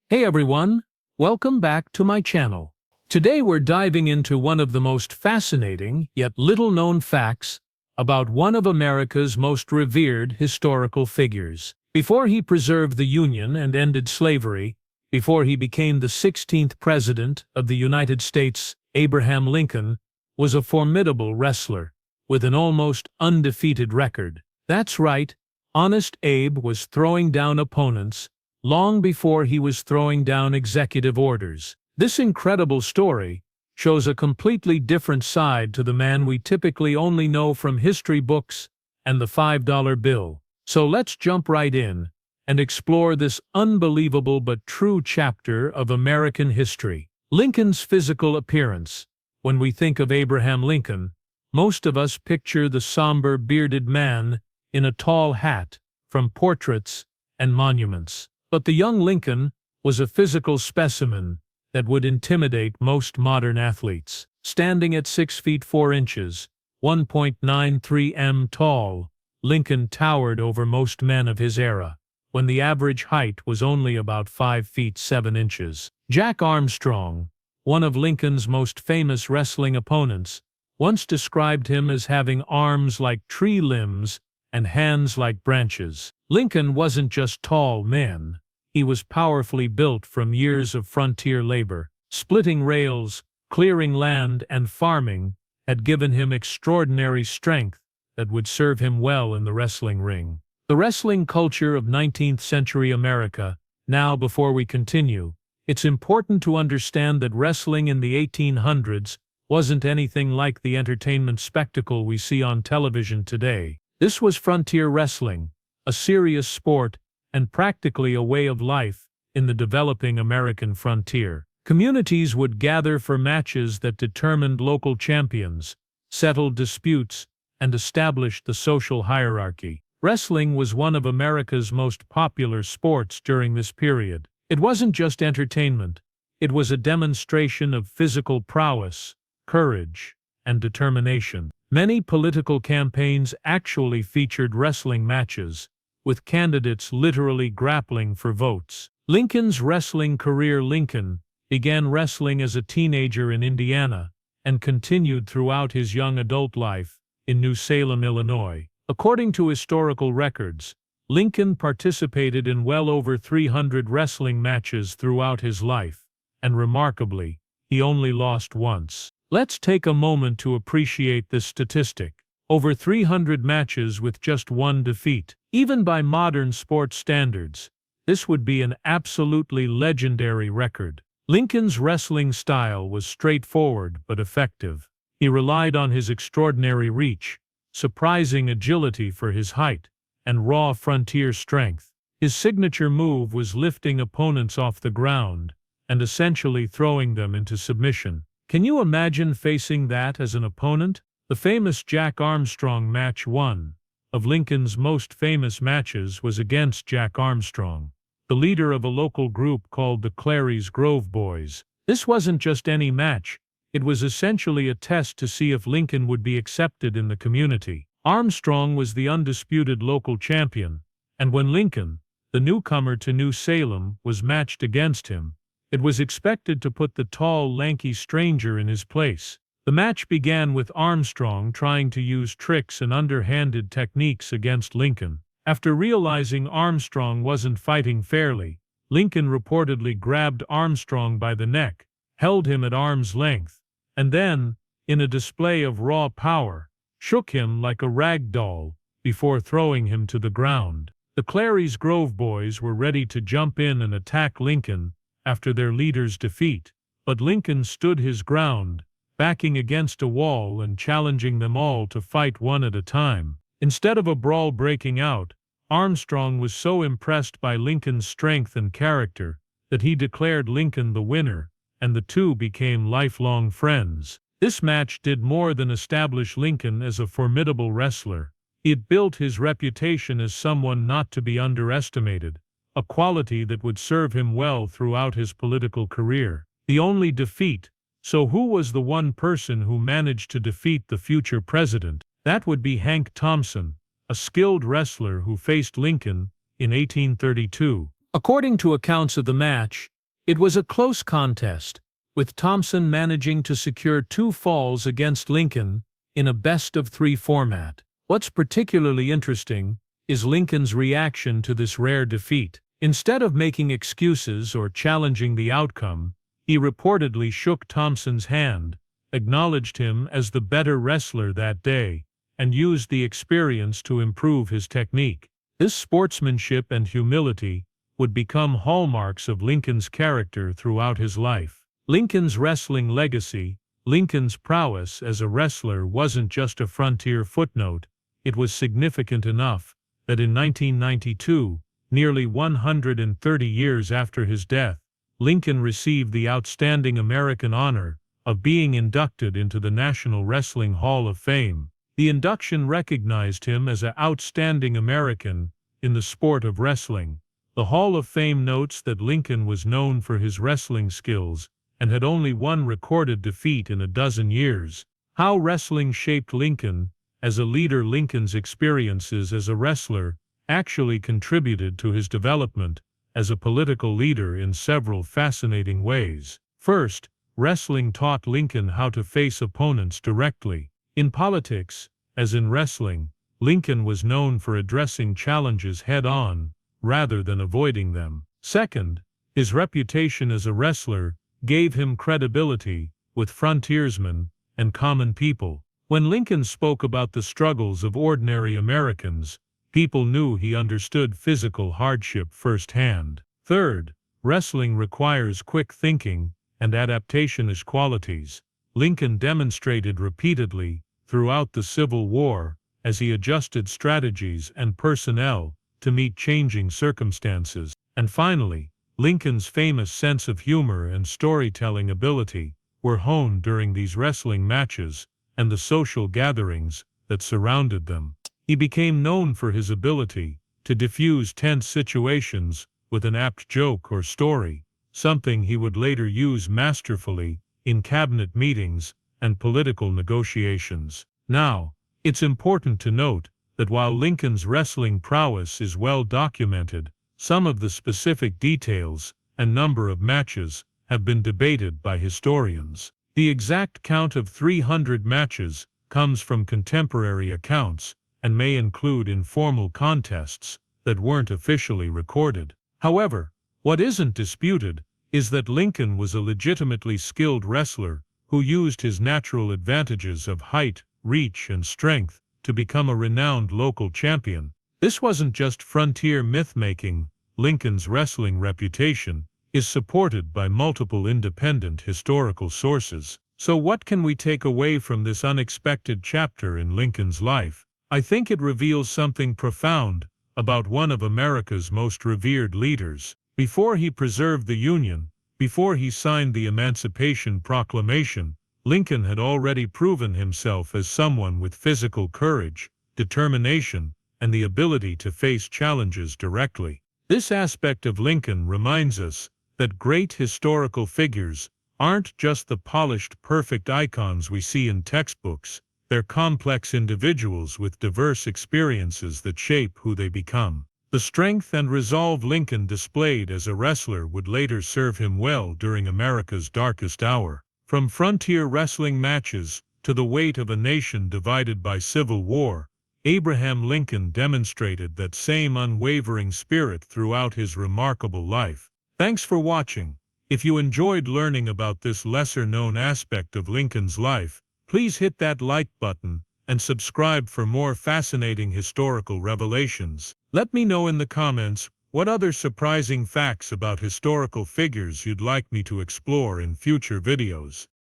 Hey everyone, welcome back to my channel. Today we're diving into one of the most fascinating yet little-known facts about one of America's most revered historical figures. Before he preserved the Union and ended slavery, before he became the 16th President of the United States, Abraham Lincoln was a formidable wrestler with an almost undefeated record. That's right, Honest Abe was throwing down opponents long before he was throwing down executive orders. This incredible story shows a completely different side to the man we typically only know from history books and the $5 bill. So let's jump right in and explore this unbelievable but true chapter of American history. Lincoln's physical appearance. When we think of Abraham Lincoln, most of us picture the somber, bearded man in a tall hat from portraits and monuments. But the young Lincoln was a physical specimen that would intimidate most modern athletes. Standing at 6 feet 4 inches, 1.93 m tall, Lincoln towered over most men of his era, when the average height was only about 5 feet 7 inches. Jack Armstrong, one of Lincoln's most famous wrestling opponents, once described him as having arms like tree limbs and hands like branches. Lincoln wasn't just tall man. He was powerfully built from years of frontier labor. Splitting rails, clearing land, and farming had given him extraordinary strength that would serve him well in the wrestling ring. The wrestling culture of 19th century America. Now, before we continue, it's important to understand that wrestling in the 1800s wasn't anything like the entertainment spectacle we see on television today. This was frontier wrestling, a serious sport, and practically a way of life in the developing American frontier. Communities would gather for matches that determined local champions, settled disputes, and established the social hierarchy. Wrestling was one of America's most popular sports during this period. It wasn't just entertainment, it was a demonstration of physical prowess, courage, and determination. Many political campaigns actually featured wrestling matches, with candidates literally grappling for votes. Lincoln's wrestling career. Lincoln began wrestling as a teenager in Indiana and continued throughout his young adult life in New Salem, Illinois. According to historical records, Lincoln participated in well over 300 wrestling matches throughout his life, and remarkably, he only lost once. Let's take a moment to appreciate this statistic. Over 300 matches with just one defeat. Even by modern sports standards, this would be an absolutely legendary record. Lincoln's wrestling style was straightforward but effective. He relied on his extraordinary reach, surprising agility for his height, and raw frontier strength. His signature move was lifting opponents off the ground and essentially throwing them into submission. Can you imagine facing that as an opponent? The famous Jack Armstrong match. One of Lincoln's most famous matches was against Jack Armstrong, the leader of a local group called the Clary's Grove Boys. This wasn't just any match, it was essentially a test to see if Lincoln would be accepted in the community. Armstrong was the undisputed local champion, and when Lincoln, the newcomer to New Salem, was matched against him, it was expected to put the tall, lanky stranger in his place. The match began with Armstrong trying to use tricks and underhanded techniques against Lincoln. After realizing Armstrong wasn't fighting fairly, Lincoln reportedly grabbed Armstrong by the neck, held him at arm's length, and then, in a display of raw power, shook him like a rag doll before throwing him to the ground. The Clary's Grove Boys were ready to jump in and attack Lincoln after their leader's defeat, but Lincoln stood his ground, backing against a wall and challenging them all to fight one at a time. Instead of a brawl breaking out, Armstrong was so impressed by Lincoln's strength and character that he declared Lincoln the winner, and the two became lifelong friends. This match did more than establish Lincoln as a formidable wrestler. It built his reputation as someone not to be underestimated, a quality that would serve him well throughout his political career. The only defeat. So who was the one person who managed to defeat the future president? That would be Hank Thompson, a skilled wrestler who faced Lincoln in 1832. According to accounts of the match, It was a close contest, with Thompson managing to secure 2 falls against Lincoln in a best-of-3 format. What's particularly interesting is Lincoln's reaction to this rare defeat. Instead of making excuses or challenging the outcome, he reportedly shook Thompson's hand, acknowledged him as the better wrestler that day, and used the experience to improve his technique. This sportsmanship and humility would become hallmarks of Lincoln's character throughout his life. Lincoln's wrestling legacy, Lincoln's prowess as a wrestler, wasn't just a frontier footnote. It was significant enough that in 1992, nearly 130 years after his death, Lincoln received the outstanding American honor of being inducted into the National Wrestling Hall of Fame. The induction recognized him as an outstanding American in the sport of wrestling. The Hall of Fame notes that Lincoln was known for his wrestling skills and had only one recorded defeat in a dozen years. How wrestling shaped Lincoln as a leader. Lincoln's experiences as a wrestler actually contributed to his development as a political leader in several fascinating ways. First, wrestling taught Lincoln how to face opponents directly. In politics, as in wrestling, Lincoln was known for addressing challenges head-on, rather than avoiding them. Second, his reputation as a wrestler gave him credibility with frontiersmen and common people. When Lincoln spoke about the struggles of ordinary Americans, people knew he understood physical hardship firsthand. Third, wrestling requires quick thinking and adaptationist qualities. Lincoln demonstrated repeatedly throughout the Civil War as he adjusted strategies and personnel to meet changing circumstances. And finally, Lincoln's famous sense of humor and storytelling ability were honed during these wrestling matches and the social gatherings that surrounded them. He became known for his ability to diffuse tense situations with an apt joke or story, something he would later use masterfully in cabinet meetings and political negotiations. Now, it's important to note that while Lincoln's wrestling prowess is well documented, some of the specific details and number of matches have been debated by historians. The exact count of 300 matches comes from contemporary accounts and may include informal contests that weren't officially recorded. However, what isn't disputed is that Lincoln was a legitimately skilled wrestler who used his natural advantages of height, reach, and strength to become a renowned local champion. This wasn't just frontier myth-making. Lincoln's wrestling reputation is supported by multiple independent historical sources. So what can we take away from this unexpected chapter in Lincoln's life? I think it reveals something profound about one of America's most revered leaders. Before he preserved the Union, before he signed the Emancipation Proclamation, Lincoln had already proven himself as someone with physical courage, determination, and the ability to face challenges directly. This aspect of Lincoln reminds us that great historical figures aren't just the polished, perfect icons we see in textbooks. They're complex individuals with diverse experiences that shape who they become. The strength and resolve Lincoln displayed as a wrestler would later serve him well during America's darkest hour. From frontier wrestling matches to the weight of a nation divided by civil war, Abraham Lincoln demonstrated that same unwavering spirit throughout his remarkable life. Thanks for watching. If you enjoyed learning about this lesser-known aspect of Lincoln's life, please hit that like button and subscribe for more fascinating historical revelations. Let me know in the comments what other surprising facts about historical figures you'd like me to explore in future videos.